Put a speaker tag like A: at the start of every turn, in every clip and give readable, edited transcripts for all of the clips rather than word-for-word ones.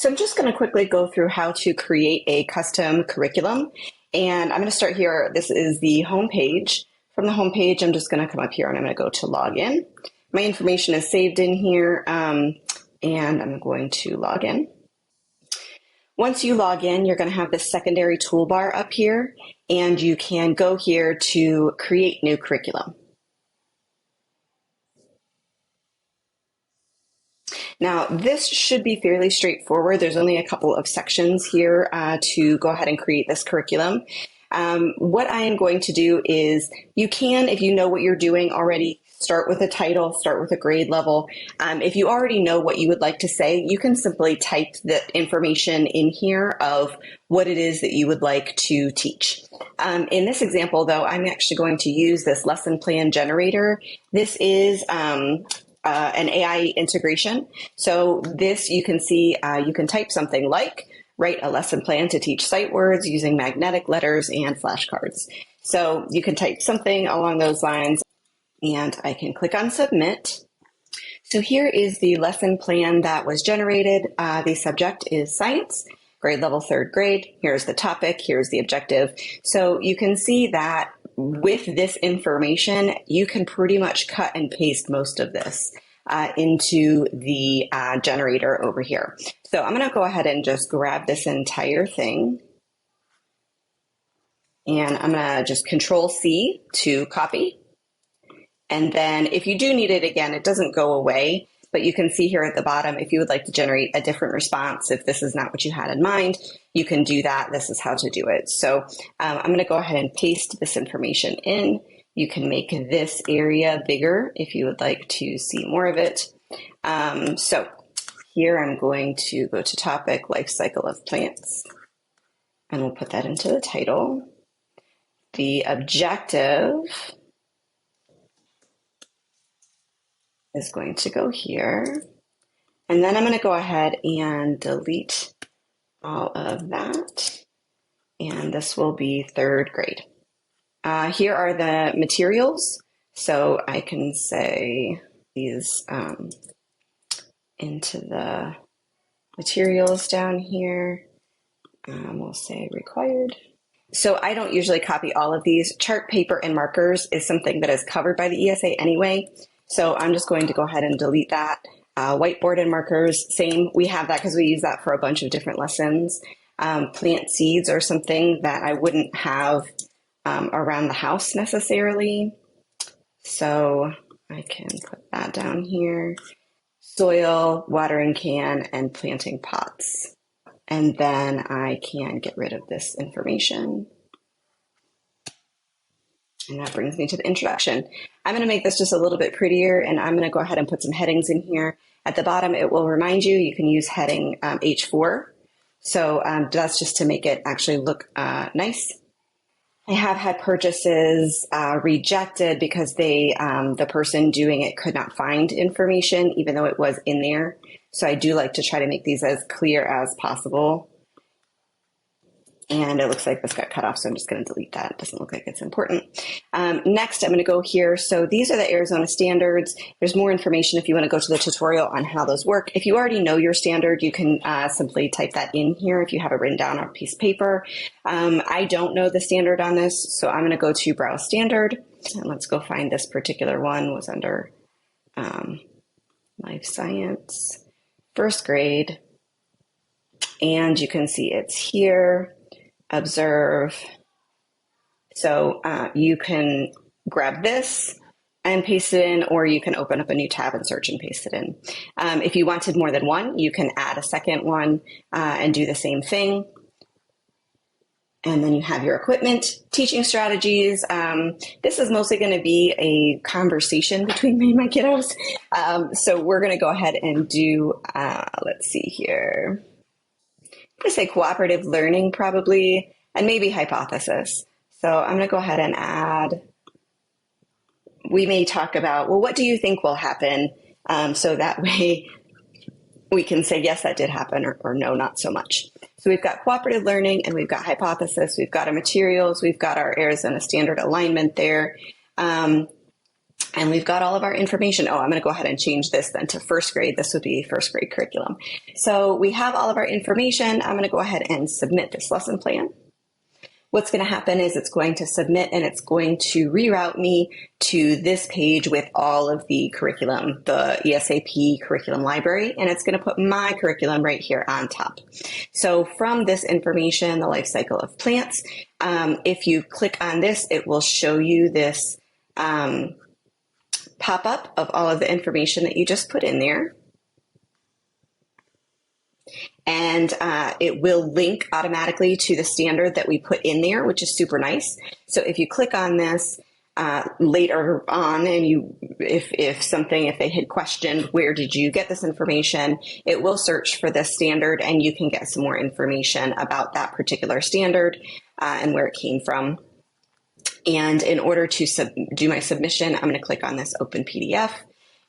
A: So I'm just going to quickly go through how to create a custom curriculum. And I'm going to start here. This is the home page. From the home page, I'm just going to come up here and I'm going to go to login. My information is saved in here, and I'm going to log in. Once you log in, you're going to have this secondary toolbar up here, and you can go here to create new curriculum. Now, this should be fairly straightforward. There's only a couple of sections here to go ahead and create this curriculum. What I am going to do is, you can, if you know what you're doing already, start with a title, start with a grade level. If you already know what you would like to say, you can simply type the information in here of what it is that you would like to teach. In this example, though, I'm actually going to use this lesson plan generator. This is an AI integration. So this, you can see, you can type something like, write a lesson plan to teach sight words using magnetic letters and flashcards. So you can type something along those lines, and I can click on submit. So here is the lesson plan that was generated. The subject is science, grade level 3rd grade. Here's the topic, here's the objective. So you can see that with this information, you can pretty much cut and paste most of this into the generator over here. So I'm going to go ahead and just grab this entire thing, and I'm going to just Control C to copy. And then if you do need it again, it doesn't go away, but you can see here at the bottom, if you would like to generate a different response, if this is not what you had in mind, you can do that. This is how to do it. So I'm going to go ahead and paste this information in. You can make this area bigger if you would like to see more of it. So here I'm going to go to topic, life cycle of plants, and we'll put that into the title. The objective is going to go here. And then I'm going to go ahead and delete all of that. And this will be 3rd grade. Here are the materials. So I can say these into the materials down here. We'll say required. So I don't usually copy all of these. Chart paper and markers is something that is covered by the ESA anyway. So I'm just going to go ahead and delete that. Whiteboard and markers, same. We have that because we use that for a bunch of different lessons. Plant seeds are something that I wouldn't have around the house necessarily. So I can put that down here. Soil, watering can, and planting pots. And then I can get rid of this information. And that brings me to the introduction. I'm going to make this just a little bit prettier, and I'm going to go ahead and put some headings in here. At the bottom, it will remind you, you can use heading H4. So that's just to make it actually look nice. I have had purchases rejected because the person doing it could not find information, even though it was in there. So I do like to try to make these as clear as possible. And it looks like this got cut off, so I'm just going to delete that. It doesn't look like it's important. Next, I'm going to go here. So these are the Arizona standards. There's more information if you want to go to the tutorial on how those work. If you already know your standard, you can simply type that in here if you have it written down on a piece of paper. I don't know the standard on this, so I'm going to go to Browse Standard. And let's go find this particular one. It was under Life Science, 1st grade. And you can see it's here. Observe. So you can grab this and paste it in, or you can open up a new tab and search and paste it in. If you wanted more than one, you can add a second one and do the same thing. And then you have your equipment, teaching strategies. This is mostly going to be a conversation between me and my kiddos. So we're going to go ahead and do, let's see here. I'm going to say cooperative learning probably, and maybe hypothesis. So I'm going to go ahead and add, we may talk about, well, what do you think will happen? So that way we can say, yes, that did happen, or no, not so much. So we've got cooperative learning, and we've got hypothesis, we've got our materials, we've got our Arizona standard alignment there. And we've got all of our information. Oh, I'm going to go ahead and change this then to first grade. This would be first grade curriculum. So we have all of our information. I'm going to go ahead and submit this lesson plan. What's going to happen is it's going to submit and it's going to reroute me to this page with all of the curriculum, the ESAP curriculum library, and it's going to put my curriculum right here on top. So from this information, the life cycle of plants, if you click on this, it will show you this pop-up of all of the information that you just put in there. And it will link automatically to the standard that we put in there, which is super nice. So if you click on this later on, and if they had questioned where did you get this information, it will search for this standard, and you can get some more information about that particular standard and where it came from. And in order to do my submission, I'm going to click on this Open PDF,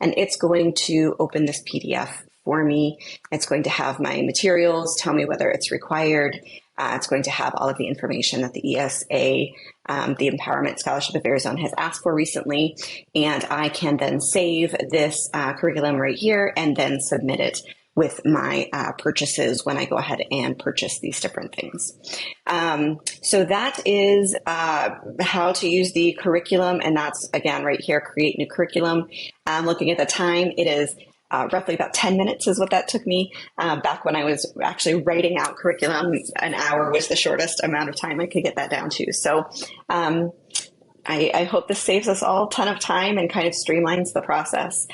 A: and it's going to open this PDF for me. It's going to have my materials, tell me whether it's required. It's going to have all of the information that the ESA, the Empowerment Scholarship of Arizona, has asked for recently. And I can then save this curriculum right here and then submit it with my purchases when I go ahead and purchase these different things. So that is how to use the curriculum. And that's, again, right here, create new curriculum. Looking at the time, it is roughly about 10 minutes is what that took me. Back when I was actually writing out curriculum, an hour was the shortest amount of time I could get that down to. So I hope this saves us all a ton of time and kind of streamlines the process.